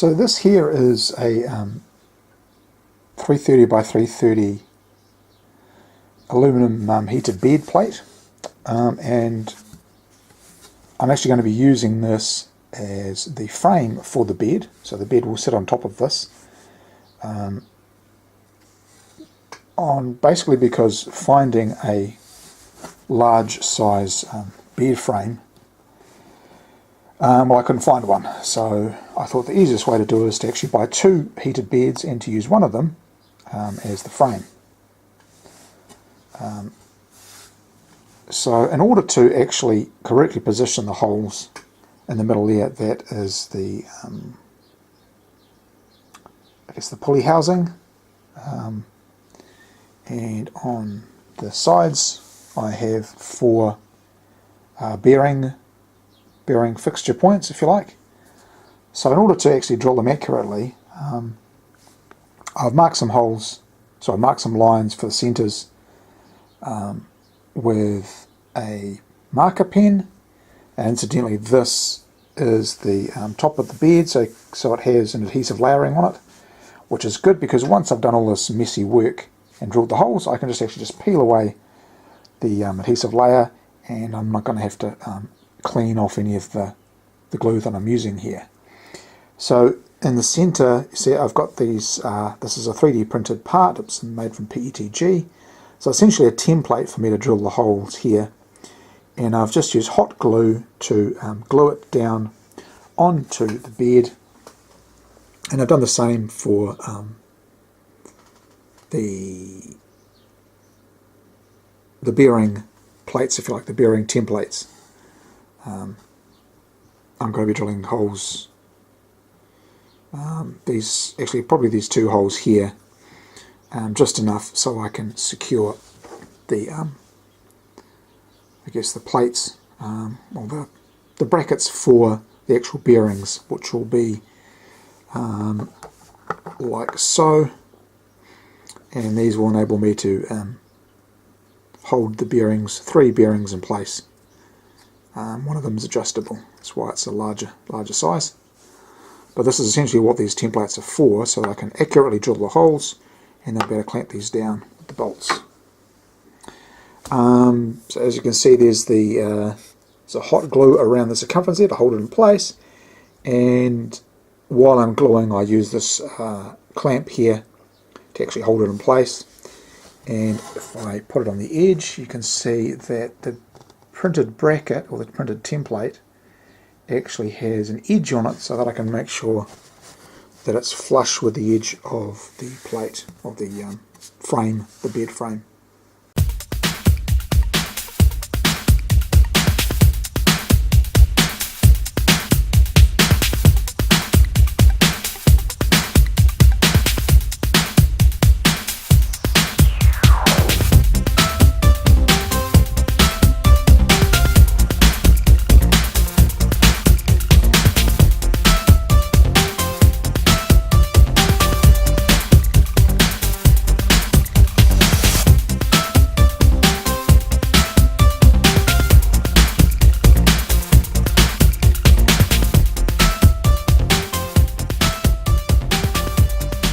So this here is a 330 by 330 aluminum heated bed plate, and I'm actually going to be using this as the frame for the bed. So the bed will sit on top of this, on basically because finding a large size bed frame, well, I couldn't find one, so I thought the easiest way to do it is to actually buy two heated beds and to use one of them as the frame. So in order to actually correctly position the holes in the middle there, that is the I guess the pulley housing, and on the sides I have four bearing fixture points, if you like. So in order to actually drill them accurately, I've marked some holes, so I marked some lines for the centres with a marker pen, and incidentally this is the top of the bed, so it has an adhesive layering on it, which is good because once I've done all this messy work and drilled the holes, I can just peel away the adhesive layer, and I'm not going to have to clean off any of the glue that I'm using here. So in the center, you see I've got these, this is a 3D printed part, it's made from PETG, so essentially a template for me to drill the holes here, and I've just used hot glue to glue it down onto the bed, and I've done the same for the bearing plates, if you like, the bearing templates. I'm going to be drilling holes, probably these two holes here, just enough so I can secure the, I guess the plates, or the brackets for the actual bearings, which will be like so, and these will enable me to hold the bearings, three bearings in place. One of them is adjustable, that's why it's a larger size. But this is essentially what these templates are for, so I can accurately drill the holes and then better clamp these down with the bolts. So as you can see, there's a hot glue around the circumference there to hold it in place, and while I'm gluing I use this clamp here to actually hold it in place. And if I put it on the edge, you can see that the printed bracket, or the printed template, actually has an edge on it so that I can make sure that it's flush with the edge of the plate, of the frame, the bed frame.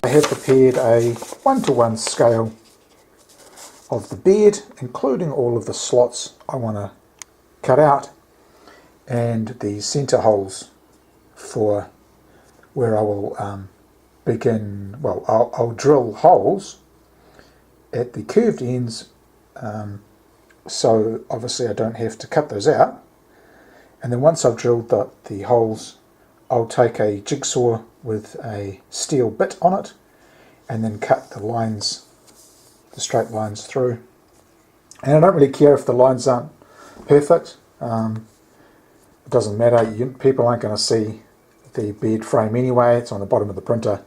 I have prepared a 1:1 scale of the bed, including all of the slots I want to cut out and the centre holes for where I will begin. Well, I'll drill holes at the curved ends, so obviously I don't have to cut those out, and then once I've drilled the holes, I'll take a jigsaw with a steel bit on it and then cut the lines, the straight lines through. And I don't really care if the lines aren't perfect, it doesn't matter, people aren't going to see the bed frame anyway, it's on the bottom of the printer.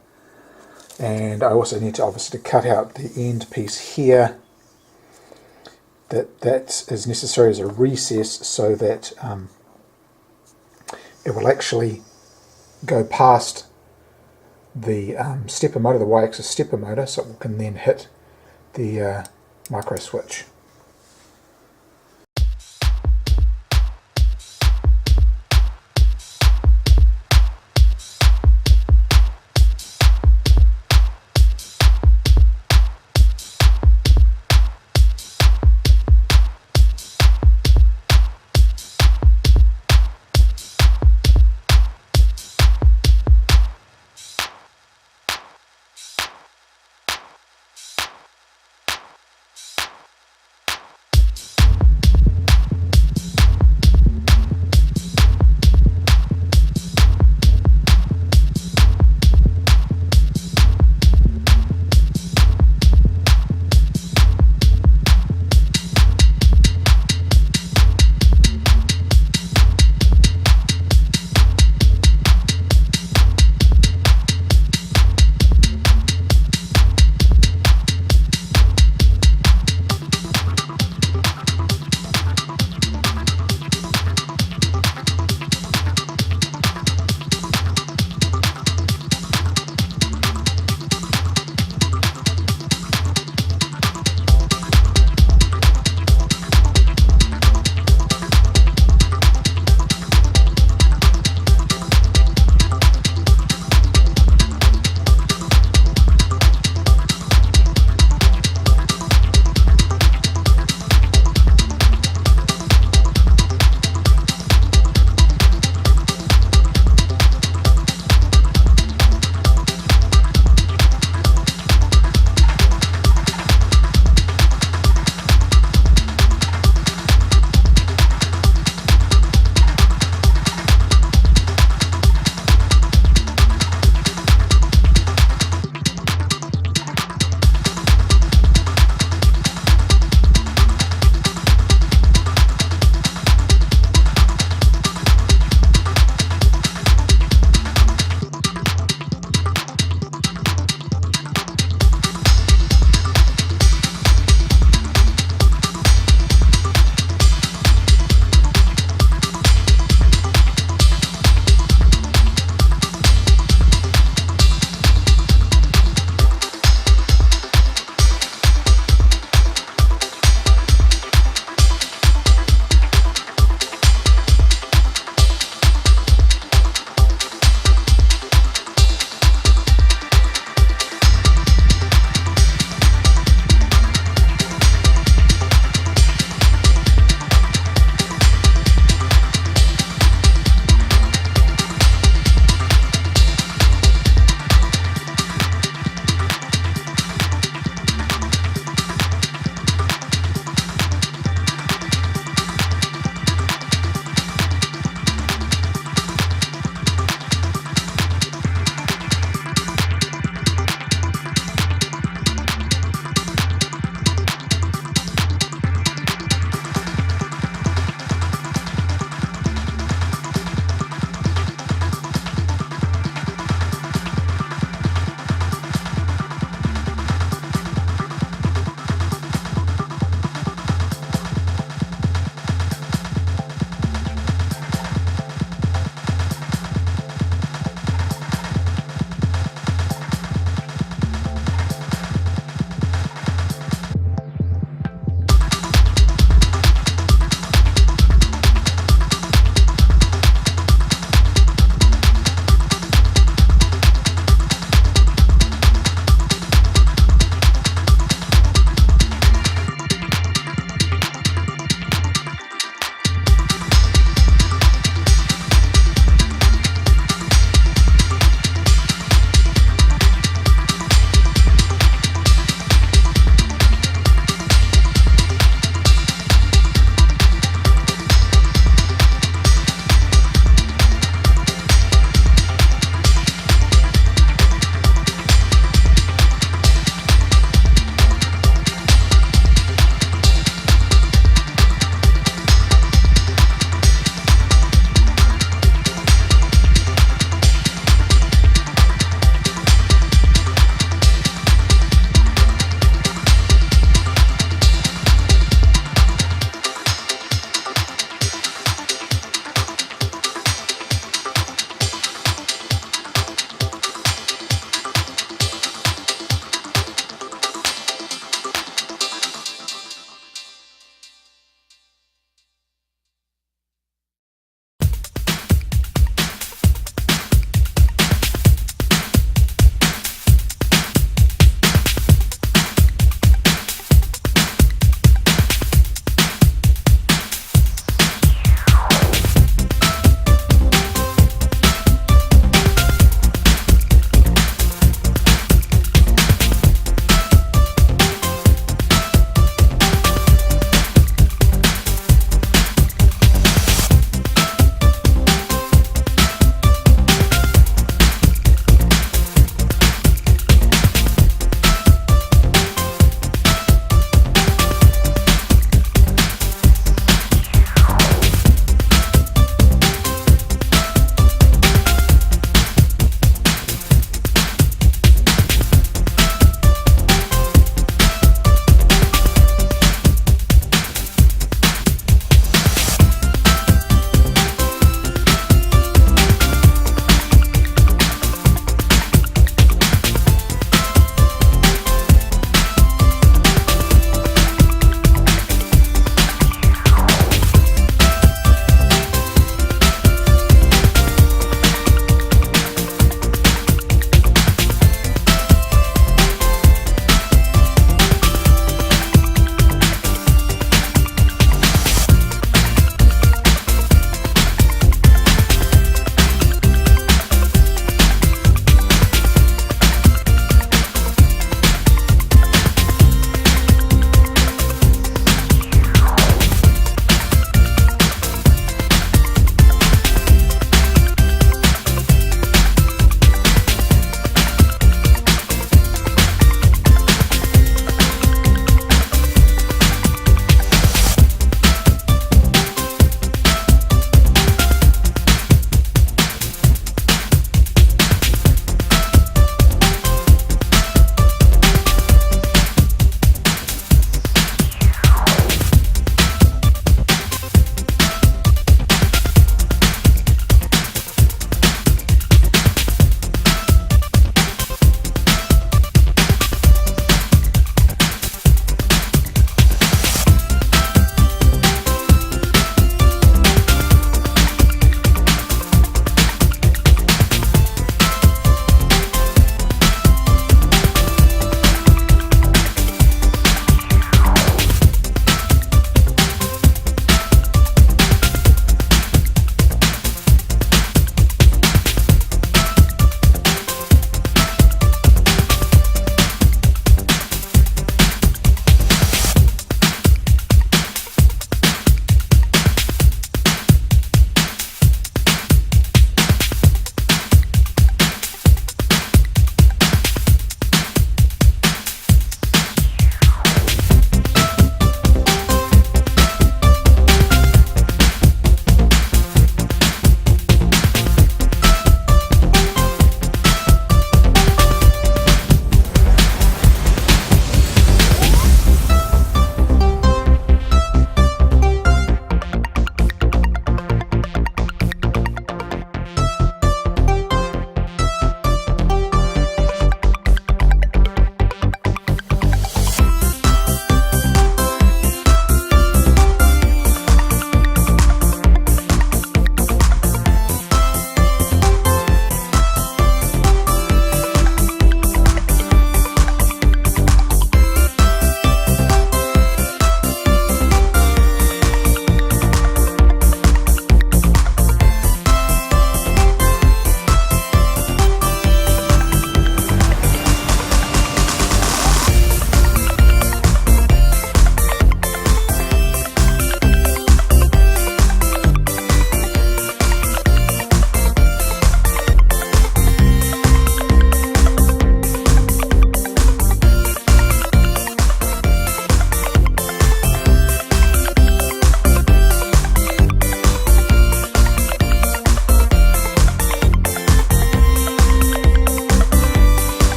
And I also need to obviously cut out the end piece here, that is necessary as a recess so that it will actually go past the stepper motor, the Y-axis stepper motor, so it can then hit the micro switch.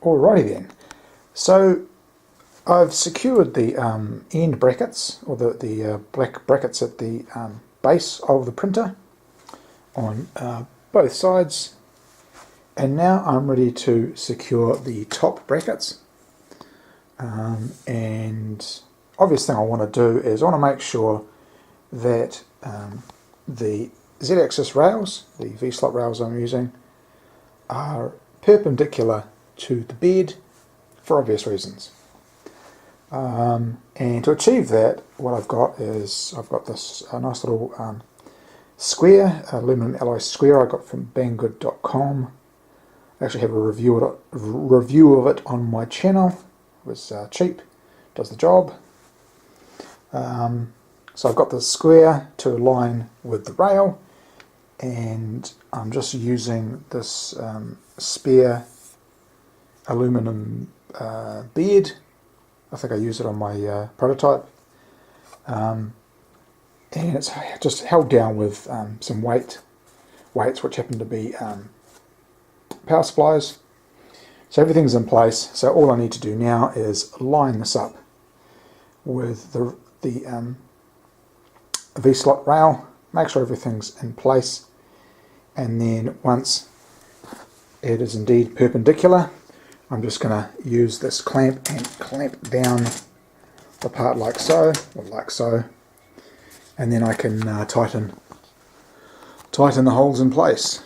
Alrighty then. So I've secured the end brackets, or the black brackets at the base of the printer on both sides, and now I'm ready to secure the top brackets. And obvious thing I want to do is I want to make sure that the Z-axis rails, the V-slot rails I'm using, are perpendicular to the bed for obvious reasons. And to achieve that, what I've got is this nice little square, aluminum alloy square I got from banggood.com. I actually have a review of it on my channel. It was cheap, does the job. So I've got the square to align with the rail, and I'm just using this spare aluminum bead. I think I used it on my prototype, and it's just held down with some weights which happen to be power supplies. So everything's in place, so all I need to do now is line this up with the V-slot rail, make sure everything's in place, and then once it is indeed perpendicular, I'm just going to use this clamp and clamp down the part like so, or like so, and then I can tighten the holes in place.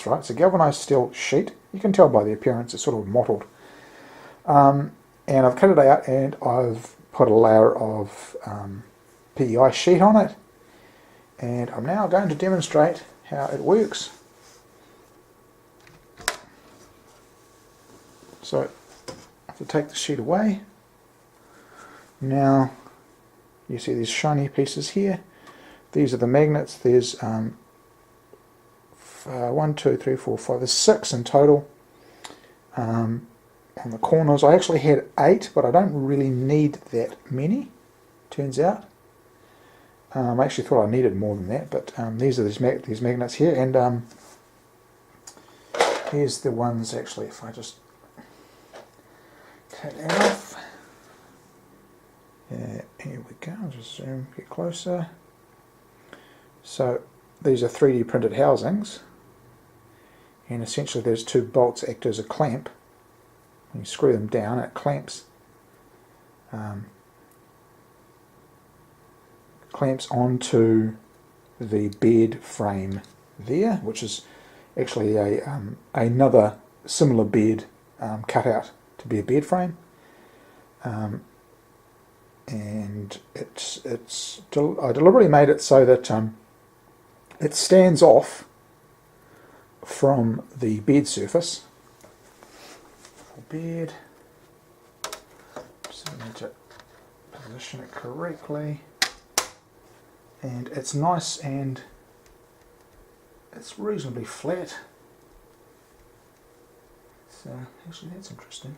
right? It's a galvanized steel sheet. You can tell by the appearance it's sort of mottled. And I've cut it out and I've put a layer of PEI sheet on it. And I'm now going to demonstrate how it works. So I have to take the sheet away. Now you see these shiny pieces here. These are the magnets. There's 1, 2, 3, 4, 5. There's 6 in total. On the corners, I actually had 8, but I don't really need that many. Turns out, I actually thought I needed more than that. But these are these magnets here, and here's the ones actually. If I just take that off. Here we go. I'll just zoom a bit closer. So these are 3D printed housings, and essentially there's 2 bolts act as a clamp. When you screw them down, it clamps onto the bed frame there, which is actually another similar bed cut out to be a bed frame. And I deliberately made it so that it stands off from the bed surface. Bed. So I need to position it correctly, and it's nice and it's reasonably flat. So actually that's interesting.